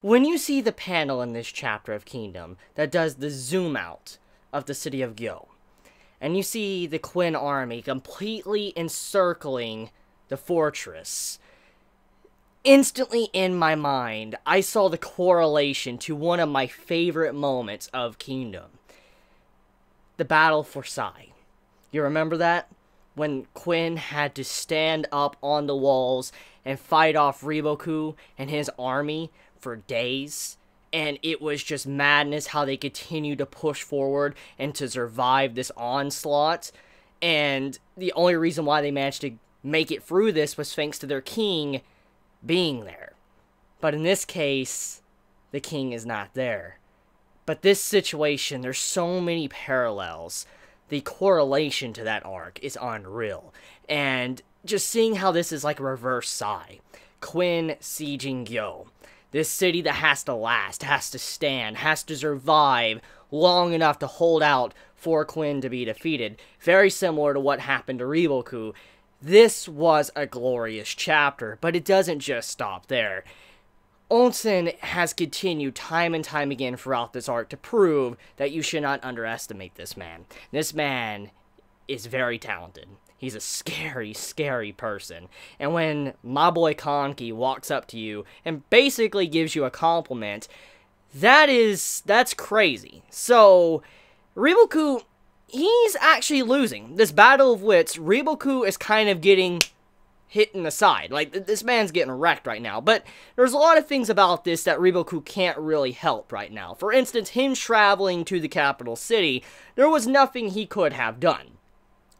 When you see the panel in this chapter of Kingdom that does the zoom out of the city of Gyo, and you see the Quinn army completely encircling the fortress, instantly in my mind, I saw the correlation to one of my favorite moments of Kingdom. The battle for Sai. You remember that? When Quinn had to stand up on the walls and fight off Riboku and his army for days. And it was just madness how they continued to push forward and to survive this onslaught. And the only reason why they managed to make it through this was thanks to their king being there. But in this case, the king is not there. But this situation, there's so many parallels. The correlation to that arc is unreal. And just seeing how this is like a reverse Sai. Quinn sieging Gyo. This city that has to last, has to stand, has to survive long enough to hold out for Quinn to be defeated. Very similar to what happened to Riboku. This was a glorious chapter, but it doesn't just stop there. Onsen has continued time and time again throughout this arc to prove that you should not underestimate this man. This man is very talented. He's a scary, scary person. And when my boy Kanki walks up to you and basically gives you a compliment, that's crazy. So, Riboku, he's actually losing. This battle of wits, Riboku is kind of getting hit in the side. Like, this man's getting wrecked right now. But there's a lot of things about this that Riboku can't really help right now. For instance, him traveling to the capital city, there was nothing he could have done.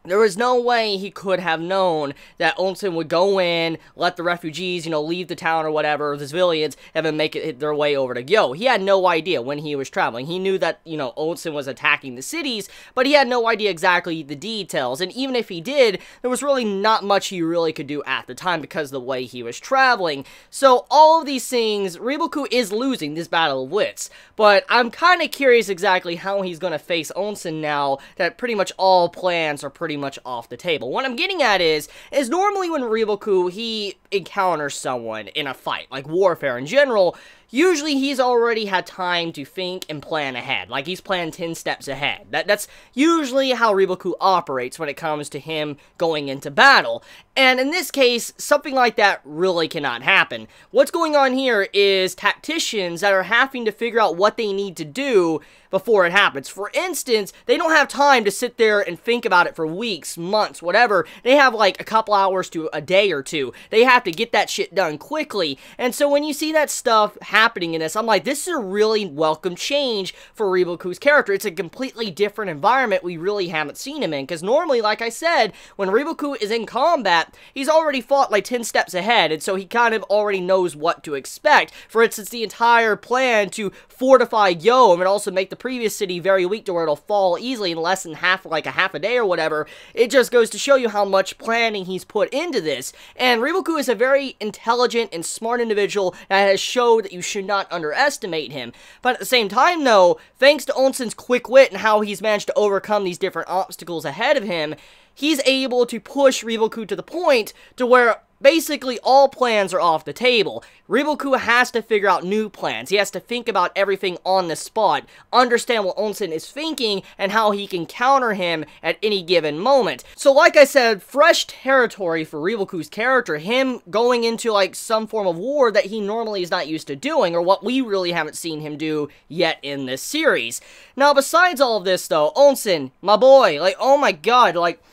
There was no way he could have known that Onsen would go in, let the refugees, leave the town or whatever, the civilians, and then make it their way over to Gyo. He had no idea when he was traveling. He knew that, Onsen was attacking the cities, but he had no idea exactly the details. And even if he did, there was really not much he really could do at the time because of the way he was traveling. So all of these things, Riboku is losing this battle of wits. But I'm kind of curious exactly how he's going to face Onsen now that pretty much all plans are pretty much off the table. What I'm getting at is normally when Riboku, he encounters someone in a fight, like warfare in general, usually he's already had time to think and plan ahead. Like, he's planned 10 steps ahead. That's usually how Riboku operates when it comes to him going into battle. And in this case, something like that really cannot happen. What's going on here is tacticians that are having to figure out what they need to do before it happens. For instance, they don't have time to sit there and think about it for weeks, months, whatever. They have like a couple hours to a day or two. They have to get that shit done quickly. And so when you see that stuff happening in this, I'm like, this is a really welcome change for Riboku's character. It's a completely different environment we really haven't seen him in. Because normally, like I said, when Riboku is in combat, he's already fought like 10 steps ahead. And so he kind of already knows what to expect. For instance, the entire plan to fortify Gyo and also make the previous city very weak to where it'll fall easily in less than half a day or whatever. It just goes to show you how much planning he's put into this. And Riboku is a very intelligent and smart individual that has showed that you should not underestimate him. But at the same time though, thanks to Onsen's quick wit and how he's managed to overcome these different obstacles ahead of him, he's able to push Riboku to the point to where basically all plans are off the table. Riboku has to figure out new plans. He has to think about everything on the spot, understand what Onsen is thinking, and how he can counter him at any given moment. So like I said, fresh territory for Riboku's character, him going into like some form of war that he normally is not used to doing, or what we really haven't seen him do yet in this series. Now besides all of this though, Onsen, my boy, like, oh my god, like,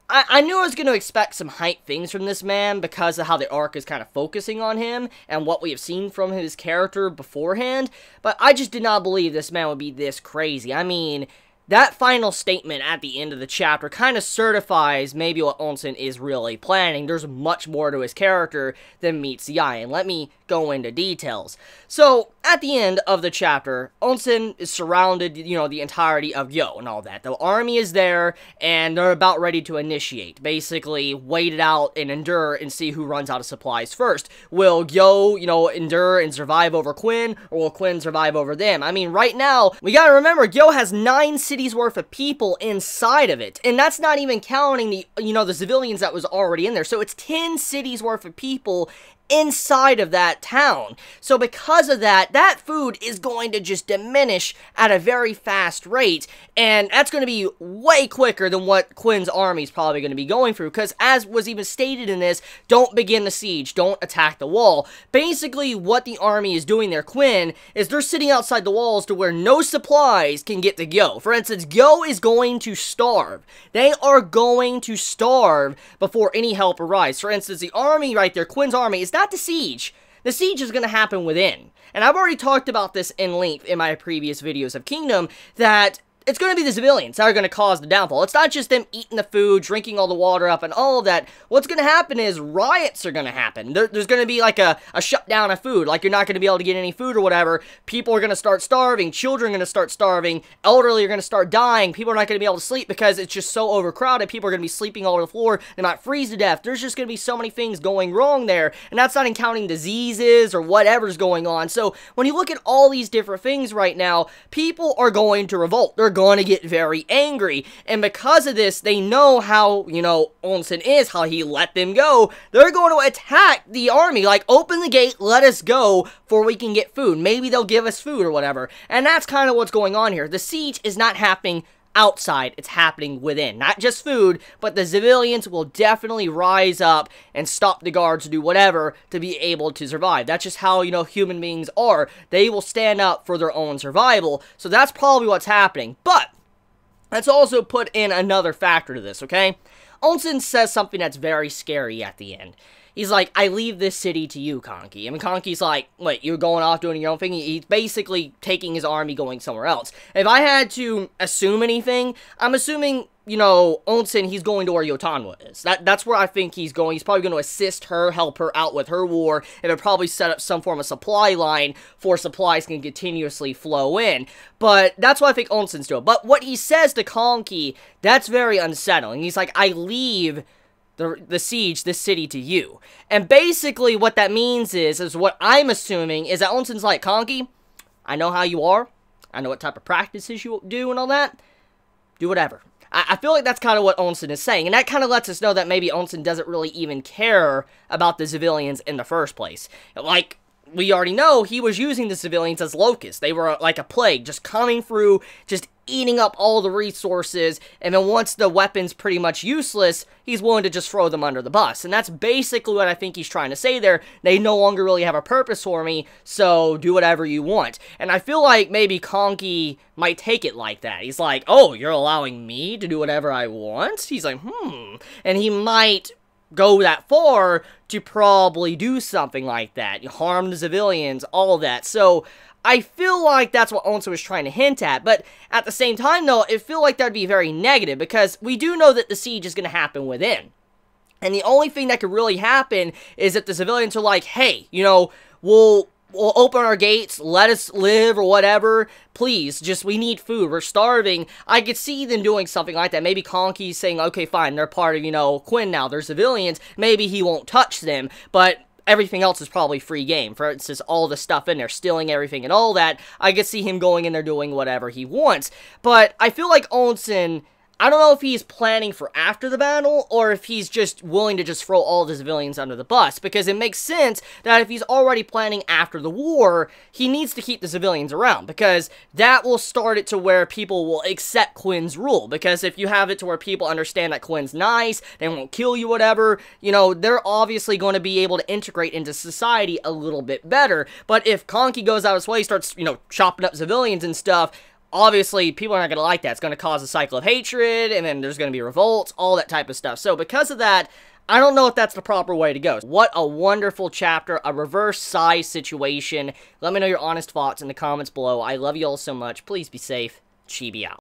I knew I was going to expect some hype things from this man because of how the arc is kind of focusing on him and what we have seen from his character beforehand, but I just did not believe this man would be this crazy. I mean, that final statement at the end of the chapter kind of certifies maybe what Onsen is really planning. There's much more to his character than meets the eye, and let me go into details. So, at the end of the chapter, Onsen is surrounded, the entirety of Gyo and all that. The army is there, and they're about ready to initiate. Basically, wait it out and endure and see who runs out of supplies first. Will Gyo, endure and survive over Quinn, or will Quinn survive over them? I mean, right now, we gotta remember, Gyo has 9 cities worth of people inside of it, and that's not even counting the, the civilians that was already in there. So it's 10 cities worth of people inside of that town. So because of that, that food is going to just diminish at a very fast rate, and that's going to be way quicker than what Quinn's army is probably going to be going through, because as was even stated in this, don't begin the siege, don't attack the wall. Basically, what the army is doing there, Quinn, is they're sitting outside the walls to where no supplies can get to Gyo. For instance, Gyo is going to starve. They are going to starve before any help arrives. For instance, the army right there, Quinn's army, is not the siege. The siege is going to happen within. And I've already talked about this in length in my previous videos of Kingdom, that it's going to be the civilians that are going to cause the downfall. It's not just them eating the food, drinking all the water up, and all of that. What's going to happen is riots are going to happen. There's going to be like a shutdown of food. Like, you're not going to be able to get any food or whatever. People are going to start starving. Children are going to start starving. Elderly are going to start dying. People are not going to be able to sleep because it's just so overcrowded. People are going to be sleeping all over the floor. They might freeze to death. There's just going to be so many things going wrong there. And that's not counting diseases or whatever's going on. So, when you look at all these different things right now, people are going to revolt. They're going to get very angry, and because of this, they know how, Onsen is, how he let them go. They're going to attack the army, like, open the gate, let us go, before we can get food. Maybe they'll give us food or whatever, and that's kind of what's going on here. The siege is not happening outside, it's happening within. Not just food, but the civilians will definitely rise up and stop the guards to do whatever to be able to survive. That's just how, human beings are. They will stand up for their own survival. So that's probably what's happening. But let's also put in another factor to this, okay? Onsen says something that's very scary at the end. He's like, I leave this city to you, Conky. I mean, Conky's like, wait, you're going off doing your own thing? He's basically taking his army going somewhere else. If I had to assume anything, I'm assuming, Onsen, he's going to where Yotanwa is. That's where I think he's going. He's probably going to assist her, help her out with her war, and it'll probably set up some form of supply line for supplies can continuously flow in. But that's what I think Onsen's doing. But what he says to Conky, that's very unsettling. He's like, I leave the siege, this city, to you. And basically what that means is what I'm assuming, is that Onsen's like, Conky, I know how you are. I know what type of practices you do and all that. Do whatever. I feel like that's kind of what Onsen is saying, and that kind of lets us know that maybe Onsen doesn't really even care about the civilians in the first place. Like, we already know, he was using the civilians as locusts. They were like a plague, just coming through, just eating up all the resources, and then once the weapon's pretty much useless, he's willing to just throw them under the bus. And that's basically what I think he's trying to say there. They no longer really have a purpose for me, so do whatever you want. And I feel like maybe Conky might take it like that. He's like, oh, you're allowing me to do whatever I want? He's like, and he might go that far to probably do something like that. Harm the civilians, all of that. So I feel like that's what Onsen was trying to hint at, but at the same time, though, I feel like that would be very negative, because we do know that the siege is going to happen within. And the only thing that could really happen is if the civilians are like, hey, we'll open our gates, let us live, or whatever, please, just, we need food, we're starving. I could see them doing something like that. Maybe Conky's saying, okay, fine, they're part of, Quinn now, they're civilians, maybe he won't touch them, but everything else is probably free game. For instance, all the stuff in there, stealing everything and all that, I could see him going in there doing whatever he wants. But I feel like Onsen, I don't know if he's planning for after the battle, or if he's just willing to just throw all the civilians under the bus, because it makes sense that if he's already planning after the war, he needs to keep the civilians around, because that will start it to where people will accept Quinn's rule, because if you have it to where people understand that Quinn's nice, they won't kill you, whatever, they're obviously going to be able to integrate into society a little bit better. But if Conky goes out of his way, starts, chopping up civilians and stuff, obviously, people are not going to like that. It's going to cause a cycle of hatred, and then there's going to be revolts, all that type of stuff. So, because of that, I don't know if that's the proper way to go. What a wonderful chapter, a reverse size situation. Let me know your honest thoughts in the comments below. I love you all so much. Please be safe. Chibi out.